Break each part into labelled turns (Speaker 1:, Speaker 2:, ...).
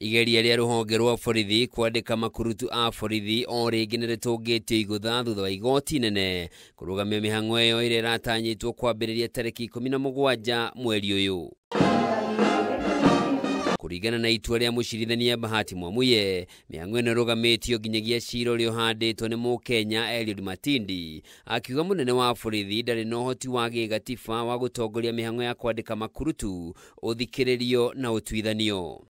Speaker 1: Igeria rĩa rũhonge rwa borithi kwandĩka makurutu a borithi o rĩngĩ nĩrĩtũngĩtio igũtha thutha wa igoti nene kũrũgamia mĩhang'o ĩyo ĩrĩa ĩratanyĩtwo kwambĩrĩria tarĩki 17 mweri ũyũ. Kũringana na itua rĩa mũcirithania Bahati Mwamuye, mĩhang'o ĩno ĩrũgamĩtio nginyagia cira ũrĩa ũhandĩtwo nĩ Mũkenya Eliud Matindi, akiuga mũnene wa borithi ndarĩ na ũhoti wa gĩgatiba wa gũtongoria mĩhang'o ya kwandĩka makurutu, ũthikĩrĩrio na ũtuithanio.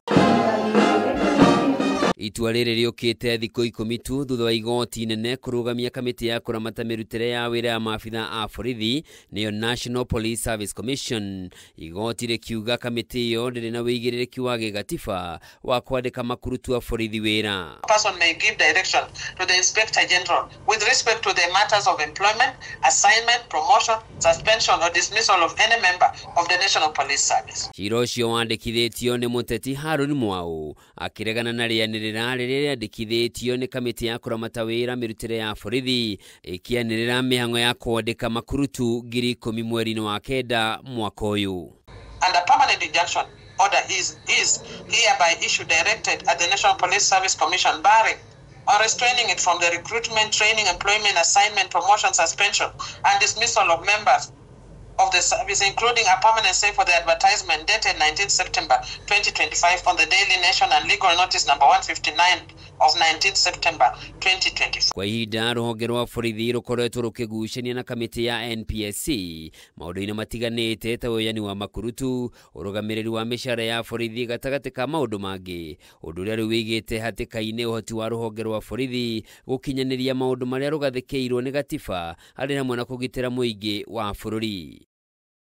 Speaker 1: Itua rĩrĩ rĩũkĩte thikũ 10 tu thutha wa igoti nene kũrũgamia kamĩtĩ ya kũramata mĩrutĩre ya wĩra ya maabitha a borithi nĩyo National Police Service Commission. Igoti rĩkiuga kamĩtĩ ĩyo ndĩrĩ na wĩigĩrĩrĩki wa gĩgatiba wa kwandĩka makurutu a borithi wĩra.
Speaker 2: Person may give direction to the Inspector General with respect to the matters of employment, assignment, promotion, suspension or dismissal of any member of the National Police Service.
Speaker 1: Cira ũcio wandĩkithĩtio nĩ mũteti Harun Mwau akĩregana na rĩanĩrĩra rĩrĩa rĩandĩkithĩtio nĩ kamĩtĩ ya kũramata wĩra mĩrutĩre ya borithi ĩkĩanĩrĩra mĩhang'o ya kwandĩka makurutu 10,000 mweri-inĩ wa kenda mwaka ũyũ.
Speaker 2: And a permanent injunction order is hereby issued directed at the National Police Service Commission barring or restraining it from the recruitment, training, employment, assignment, promotion, suspension and dismissal of members of the service, including a permanent stay for the advertisement dated 19th September 2025 on the Daily Nation and legal notice number 159 of 19th September 2024.
Speaker 1: Kwa ihinda rũhonge rwa borithi rũkoretwo rũkĩgucania na kamĩtĩ ya NPSC maũndũ-inĩ matiganĩte ta woyani wa makurutu, ũrũgamĩrĩri wa mĩcara ya borithi gatagatĩ ka maũndũ mangĩ, ũndũ ũrĩa rĩu wĩigĩte hatĩka-inĩ ũhoti wa rũhonge rwa borithi gũkinyanĩria maũndũ marĩa rũgathĩkĩirwo nĩ gatiba harĩ hamwe na kũgitĩra mũingĩ wa bũrũri.